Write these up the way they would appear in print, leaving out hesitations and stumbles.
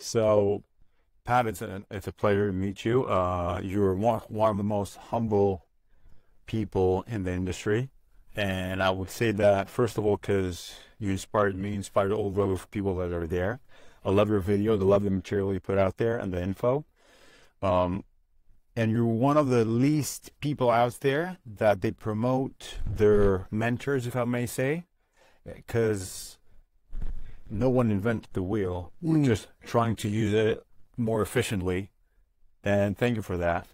So, Pat, it's a pleasure to meet you. You're one of the most humble people in the industry. And I would say that, first of all, because you inspired me, inspired all the other people that are there. I love your videos, I love the material you put out there and the info. Um, and you're one of the least people out there that they promote their mentors, if I may say, because no one invented the wheel. We're just trying to use it more efficiently. And thank you for that.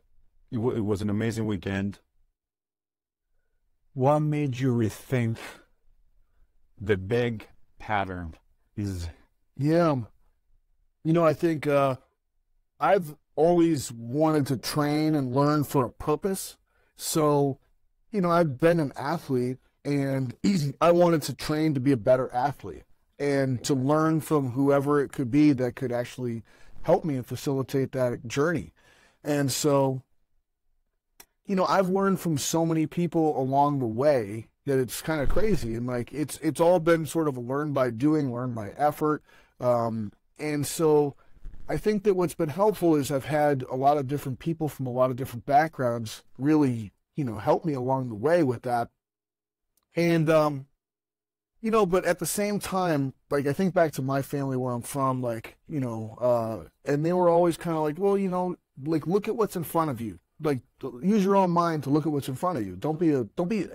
It was an amazing weekend. What made you rethink the big pattern? Is Yeah. I think I've always wanted to train and learn for a purpose. So, I've been an athlete and I wanted to train to be a better athlete and to learn from whoever it could be that could actually help me and facilitate that journey. And so, I've learned from so many people along the way that it's kind of crazy. And like, it's all been sort of a learn by doing, learn by effort. And so I think that what's been helpful is I've had a lot of different people from a lot of different backgrounds really, help me along the way with that. And, but at the same time, like, I think back to my family where I'm from, like, and they were always kind of like, well, like, look at what's in front of you. Like, use your own mind to look at what's in front of you.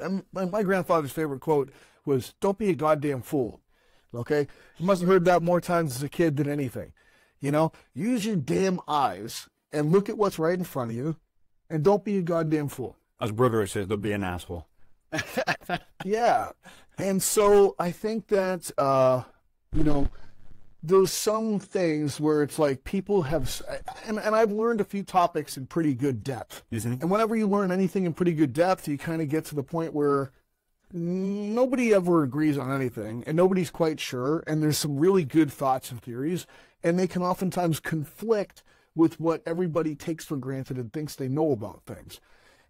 And my grandfather's favorite quote was, don't be a goddamn fool. Okay? You must have heard that more times as a kid than anything. Use your damn eyes and look at what's right in front of you and don't be a goddamn fool. as brother says, don't be an asshole. Yeah. And so I think that, there's some things where it's like people have, and I've learned a few topics in pretty good depth. And whenever you learn anything in pretty good depth, you kind of get to the point where nobody ever agrees on anything and nobody's quite sure. And there's some really good thoughts and theories, and they can oftentimes conflict with what everybody takes for granted and thinks they know about things.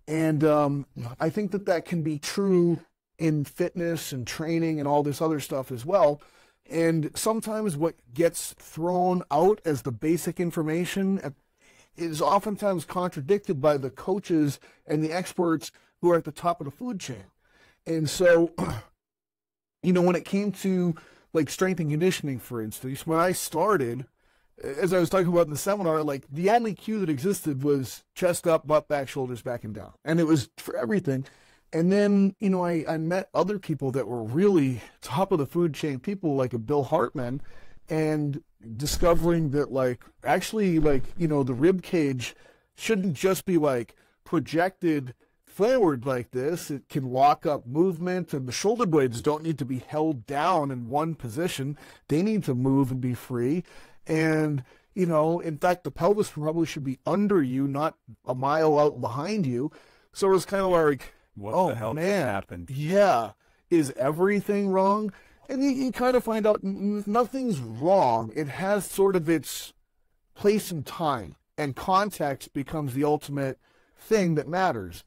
And I think that can be true in fitness and training and all this other stuff as well. And sometimes what gets thrown out as the basic information is oftentimes contradicted by the coaches and the experts who are at the top of the food chain. And so, when it came to like strength and conditioning, for instance, when I started, as I was talking about in the seminar, like the only cue that existed was chest up, butt back, shoulders back and down. And it was for everything. And then, I met other people that were really top of the food chain, people like a Bill Hartman, and discovering that the rib cage shouldn't just be like projected forward like this. It can lock up movement, and the shoulder blades don't need to be held down in one position. They need to move and be free. And, in fact, the pelvis probably should be under you, not a mile out behind you. So it was kind of like, What the hell happened? Yeah. Is everything wrong? And you kind of find out nothing's wrong. It has sort of its place and time, and context becomes the ultimate thing that matters.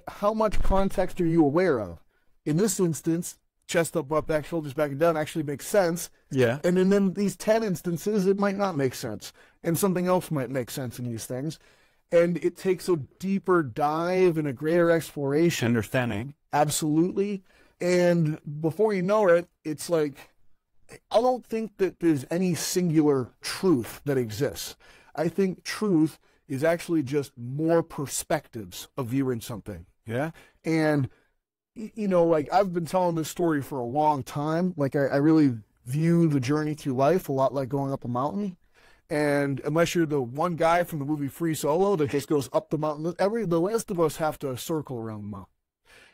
How much context are you aware of? In this instance, chest up, butt back, shoulders back and down actually makes sense. Yeah. And then these 10 instances, it might not make sense. And something else might make sense in these things. And it takes a deeper dive and a greater exploration. Understanding. Absolutely. And before you know it, it's like, I don't think that there's any singular truth that exists. I think truth is actually just more perspectives of viewing something. Yeah. And, like I've been telling this story for a long time. Like I really view the journey through life a lot like going up a mountain. And unless you're the one guy from the movie Free Solo that just goes up the mountain, the rest of us have to circle around the mountain.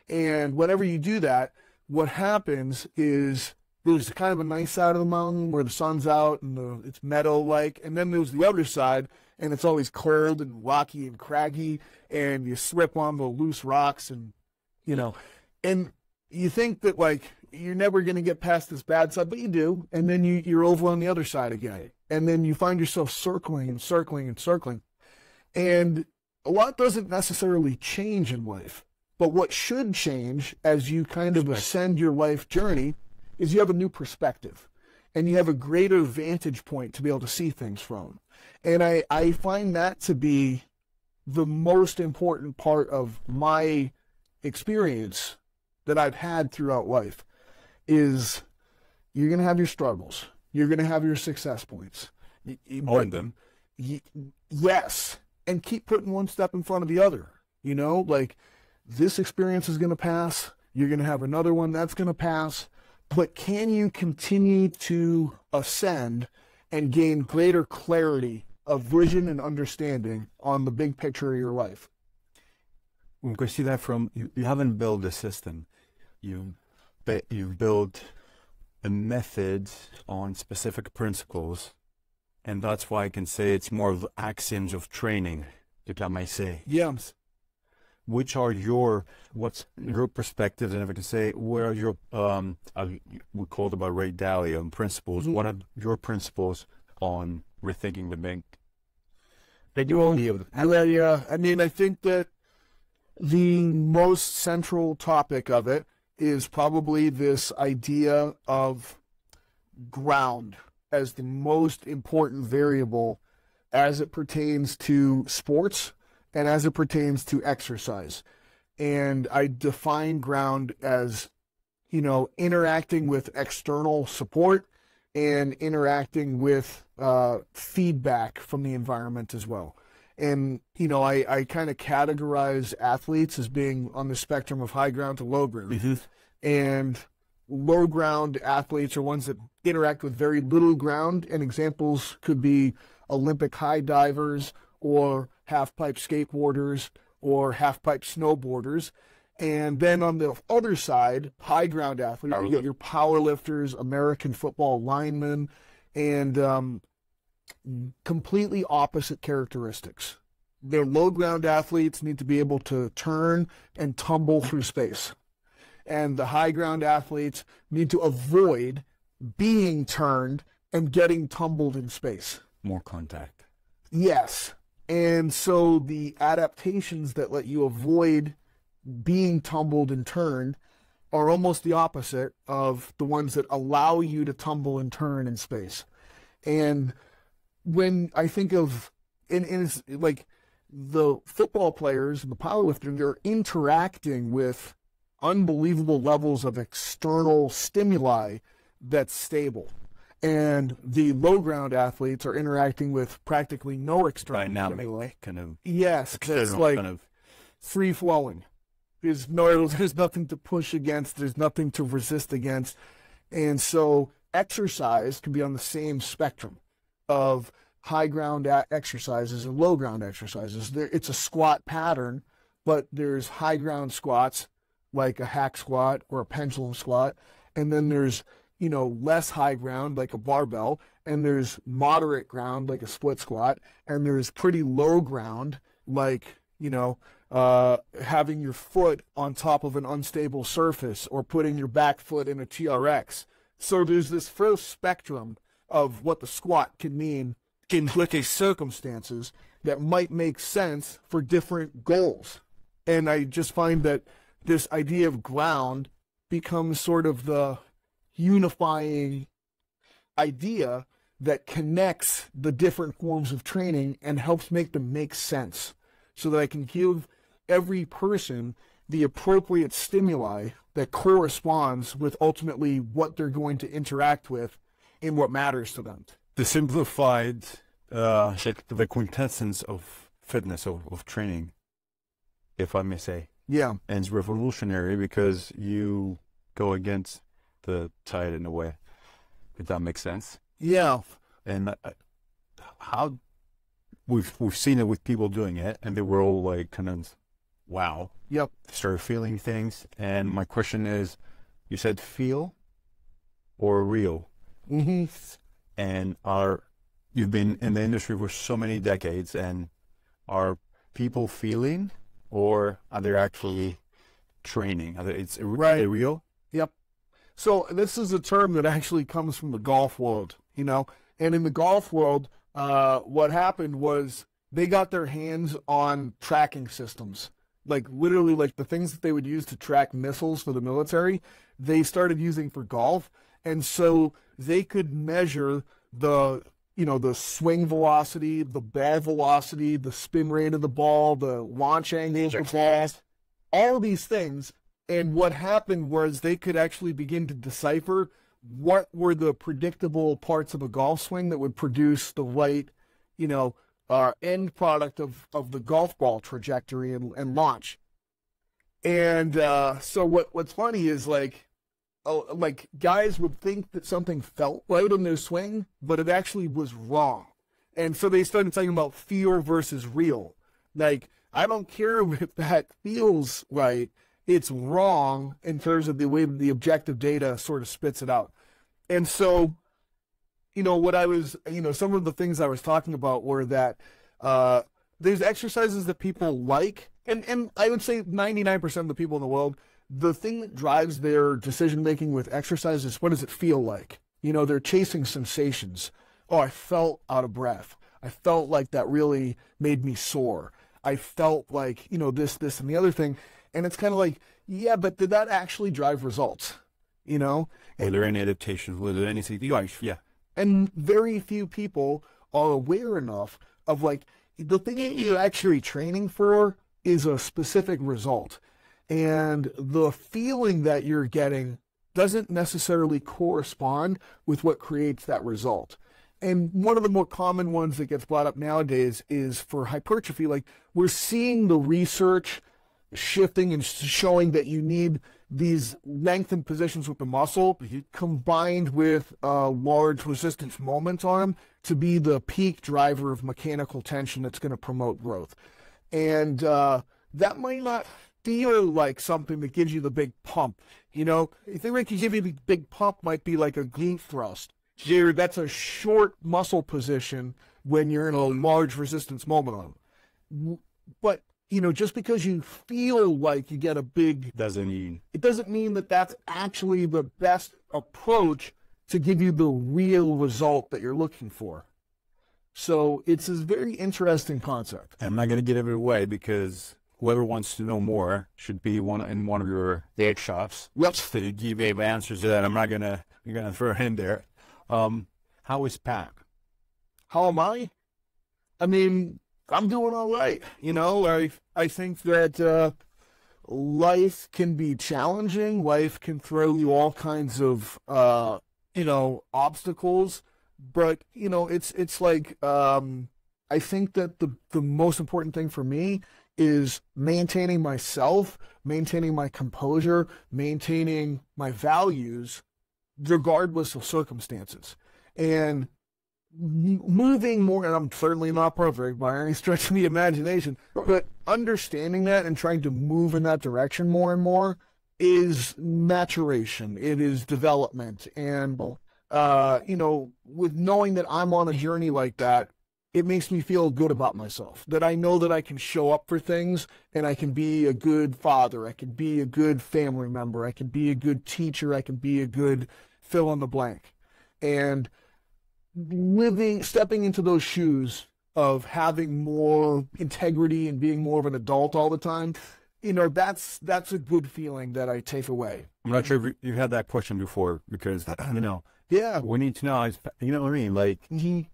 And whenever you do that, what happens is there's kind of a nice side of the mountain where the sun's out and it's meadow-like, and then there's the other side, and it's always curled and rocky and craggy, and you slip on the loose rocks, and and you think that like you're never going to get past this bad side, but you do, and then you're over on the other side again. And then you find yourself circling and circling and circling. And a lot doesn't necessarily change in life. But what should change as you kind of ascend your life journey is you have a new perspective. and you have a greater vantage point to be able to see things from. And I find that to be the most important part of my experience that I've had throughout life is you're going to have your struggles. You're going to have your success points. Own them. Yes. And keep putting one step in front of the other. You know, like this experience is going to pass. You're going to have another one that's going to pass. But can you continue to ascend and gain greater clarity of vision and understanding on the big picture of your life? We can see that from, you haven't built a system. You've built a method on specific principles. And that's why I can say it's more of axioms of training, if I may say. Yes. Which are what's your perspectives, and if I can say, what are your, we called about Ray Dalio principles. What are your principles on rethinking the bank? I mean, I think that the most central topic of it is probably this idea of ground as the most important variable as it pertains to sports and as it pertains to exercise. And I define ground as, you know, interacting with external support and interacting with feedback from the environment as well. And, you know, I kind of categorize athletes as being on the spectrum of high ground to low ground. Mm-hmm. And low ground athletes are ones that interact with very little ground, and examples could be Olympic high divers or half-pipe skateboarders or half-pipe snowboarders. And then on the other side, high ground athletes, you get your power lifters, American football linemen, and completely opposite characteristics. Their low ground athletes need to be able to turn and tumble through space. And the high ground athletes need to avoid being turned and getting tumbled in space. More contact. Yes. And so the adaptations that let you avoid being tumbled and turned are almost the opposite of the ones that allow you to tumble and turn in space. And when I think of, and it's like the football players and the powerlifters, they're interacting with unbelievable levels of external stimuli that's stable. And the low ground athletes are interacting with practically no external stimuli. Kind of. Yes, it's like kind of free flowing. There's nothing to push against. There's nothing to resist against. And so exercise can be on the same spectrum of high ground exercises and low ground exercises. It's a squat pattern, but there's high ground squats like a hack squat or a pendulum squat. And then there's, you know, less high ground like a barbell. And there's moderate ground like a split squat. And there's pretty low ground like, you know, having your foot on top of an unstable surface or putting your back foot in a TRX. So there's this first spectrum of what the squat can mean in clicky circumstances that might make sense for different goals. And I just find that this idea of ground becomes sort of the unifying idea that connects the different forms of training and helps make them make sense so that I can give every person the appropriate stimuli that corresponds with ultimately what they're going to interact with and what matters to them. The simplified, the quintessence of fitness, of training, if I may say. Yeah. And it's revolutionary because you go against the tide in a way, if that makes sense. Yeah. And how we've seen it with people doing it, and they were all like kind of, wow. Yep. Started feeling things. And my question is, you said feel or real? Mm-hmm. And you've been in the industry for so many decades, and are people feeling, or are they actually training? It's right. Real? Yep. So this is a term that actually comes from the golf world, you know. And in the golf world, what happened was they got their hands on tracking systems. Like literally like the things that they would use to track missiles for the military, they started using for golf. And so they could measure the the swing velocity, the ball velocity, the spin rate of the ball, the launch angle of the ball, all of these things. And what happened was they could actually begin to decipher what were the predictable parts of a golf swing that would produce the right, end product of the golf ball trajectory and launch. And so what's funny is like guys would think that something felt right in their swing, but it actually was wrong. And so they started talking about feel versus real. Like, I don't care if that feels right. It's wrong in terms of the way the objective data sort of spits it out. And so, what I was, some of the things I was talking about were that there's exercises that people like, and I would say 99% of the people in the world, the thing that drives their decision-making with exercise is, what does it feel like? They're chasing sensations. Oh, I felt out of breath. I felt like that really made me sore. I felt like, this, and the other thing. And it's kind of like, yeah, but did that actually drive results? Were there any adaptations? Was there anything? Yeah. And very few people are aware enough of, like, the thing that you're actually training for is a specific result. And the feeling that you're getting doesn't necessarily correspond with what creates that result. And one of the more common ones that gets brought up nowadays is for hypertrophy. Like, we're seeing the research shifting and showing that you need these lengthened positions with the muscle combined with large resistance moments on them to be the peak driver of mechanical tension that's going to promote growth. And that might not feel like something that gives you the big pump. You think like you give you the big pump might be like a glute thrust. That's a short muscle position when you're in a large resistance moment on them. But just because you feel like you get a big... It doesn't mean that that's actually the best approach to give you the real result that you're looking for. So it's a very interesting concept. I'm not going to give it away because whoever wants to know more should be in one of your workshops. Yep. To give answers to that. You're going to throw it in there. How is Pat? How am I? I mean, I'm doing all right. I think that life can be challenging. Life can throw you all kinds of, obstacles. But, it's like, I think that the most important thing for me is maintaining myself, maintaining my composure, maintaining my values, regardless of circumstances. And moving more, and I'm certainly not perfect by any stretch of the imagination, but understanding that and trying to move in that direction more and more is maturation. It is development. And, with knowing that I'm on a journey like that, it makes me feel good about myself, that I know that I can show up for things and I can be a good father. I can be a good family member. I can be a good teacher. I can be a good fill in the blank. And stepping into those shoes of having more integrity and being more of an adult all the time, that's a good feeling that I take away. I'm not sure if you've had that question before because, yeah, we need to know, what I mean? Like, you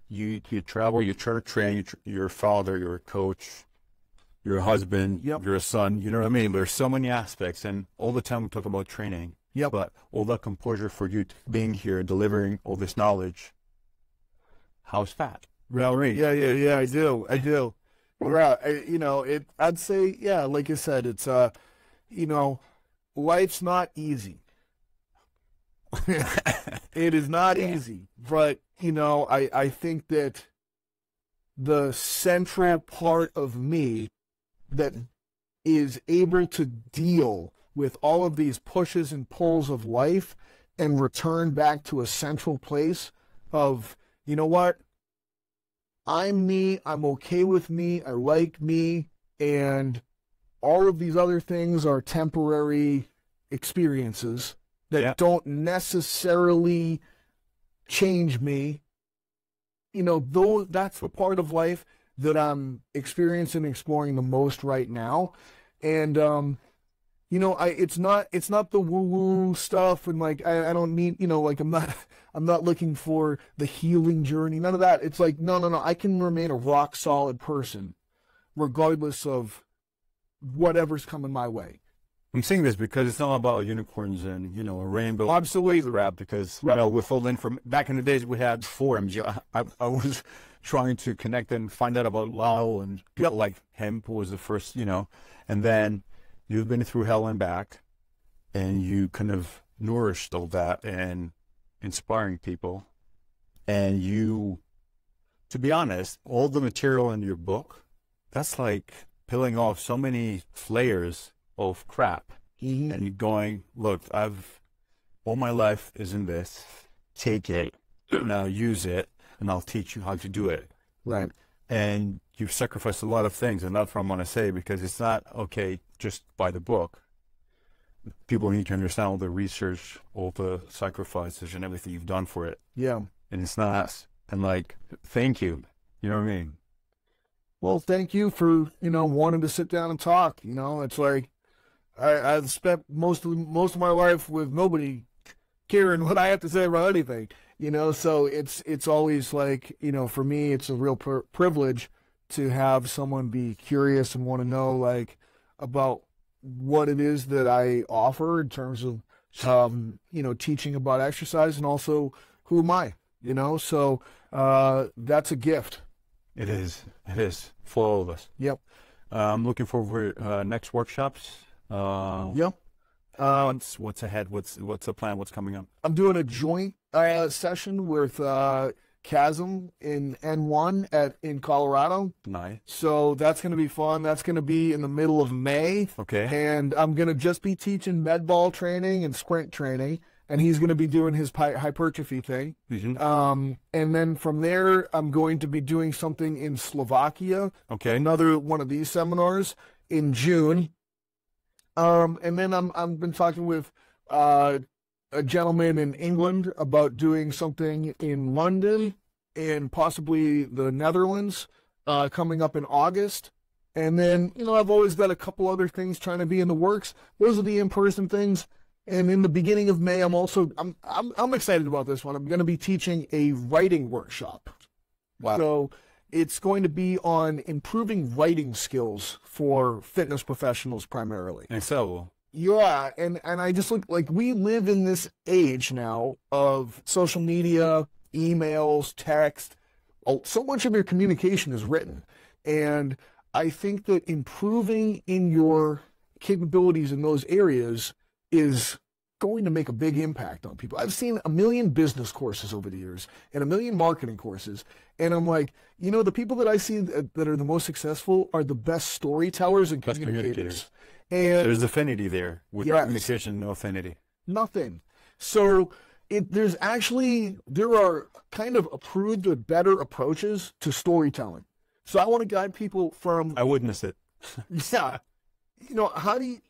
travel, you try to train, you're a father, you're a coach, you're a husband, yep. You're a son, you know what I mean? There's so many aspects, and all the time we talk about training. Yep. But all that composure for you being here, delivering all this knowledge, how's Pat? Well, right. Yeah, I do. Right. I'd say, yeah, like I said, it's, life's not easy. It is not easy. But, I think that the central part of me that is able to deal with all of these pushes and pulls of life and return back to a central place of, you know what? I'm me, I'm okay with me, I like me, and all of these other things are temporary experiences that don't necessarily change me. That's the part of life that I'm experiencing and exploring the most right now. And, it's not the woo woo stuff, and like I don't need, like I'm not looking for the healing journey, none of that. It's like no, I can remain a rock solid person regardless of whatever's coming my way. I'm saying this because it's not about unicorns and, a rainbow. Absolutely. Rap, because, with all the information, back in the days we had forums. I was trying to connect and find out about Lao and people like him, who was the first, and then you've been through hell and back, and you kind of nourished all that and inspiring people. And you, to be honest, all the material in your book, that's like peeling off so many layers of crap. Mm-hmm. And you're going, look, all my life is in this. Take it, now use it, and I'll teach you how to do it. Right. And you've sacrificed a lot of things, and that's what I'm going to say, because it's not, okay, just buy the book. People need to understand all the research, all the sacrifices, and everything you've done for it. Yeah. And it's not, and like, thank you. You know what I mean? Well, thank you for, wanting to sit down and talk. It's like I've spent most of my life with nobody caring what I have to say about anything, so it's always like, for me, it's a real privilege to have someone be curious and want to know, like, about what it is that I offer in terms of, teaching about exercise, and also who am I, so that's a gift. It is for all of us. Yep. I'm looking forward to next workshops. Yep. What's ahead? What's the plan? What's coming up? I'm doing a joint session with Chasm in N1 in Colorado. Nice. So that's going to be fun. That's going to be in the middle of May. Okay. And I'm going to just be teaching med ball training and sprint training, and he's going to be doing his hypertrophy thing. Mm-hmm. And then from there, I'm going to be doing something in Slovakia. Okay. Another one of these seminars in June. And then I've been talking with a gentleman in England about doing something in London and possibly the Netherlands coming up in August. And then, I've always got a couple other things trying to be in the works. Those are the in-person things. And in the beginning of May, I'm excited about this one. I'm going to be teaching a writing workshop. Wow. So it's going to be on improving writing skills for fitness professionals primarily. And so, yeah, and I just look like we live in this age now of social media, emails, text. So much of your communication is written. And I think that improving in your capabilities in those areas is going to make a big impact on people. I've seen 1 million business courses over the years and 1 million marketing courses. And I'm like, the people that I see that are the most successful are the best storytellers and communicators. And there's affinity there with communication, no affinity. Nothing. So there are kind of approved but better approaches to storytelling. So I want to guide people from. I witnessed it. Yeah. How do you,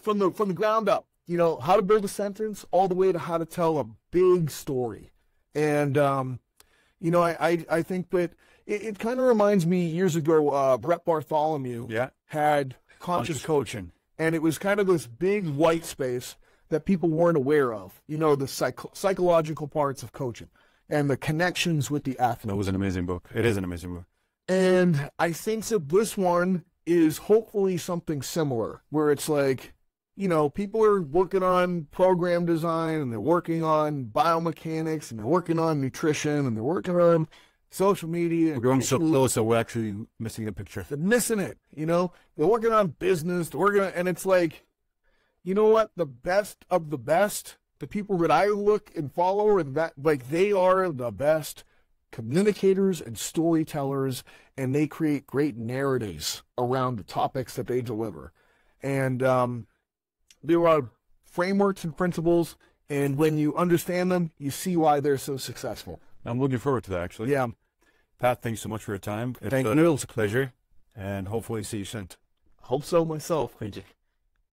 from the ground up, how to build a sentence all the way to how to tell a big story. And, I think that it kind of reminds me years ago, Brett Bartholomew had conscious coaching. And it was kind of this big white space that people weren't aware of, the psychological parts of coaching and the connections with the athlete. That was an amazing book. It is an amazing book. And I think that this one is hopefully something similar, where it's like, people are working on program design, and they're working on biomechanics, and they're working on nutrition, and they're working on social media. We're going so close that we're actually missing the picture. They're missing it, They're working on business, and it's like, you know what? The best of the best, the people that I look and follow, and that, like, they are the best communicators and storytellers, and they create great narratives around the topics that they deliver. And there are frameworks and principles, and when you understand them, you see why they're so successful. I'm looking forward to that, actually. Yeah. Pat, thanks so much for your time. Thank you. It was a pleasure, and hopefully see you soon. Hope so myself. Thank you.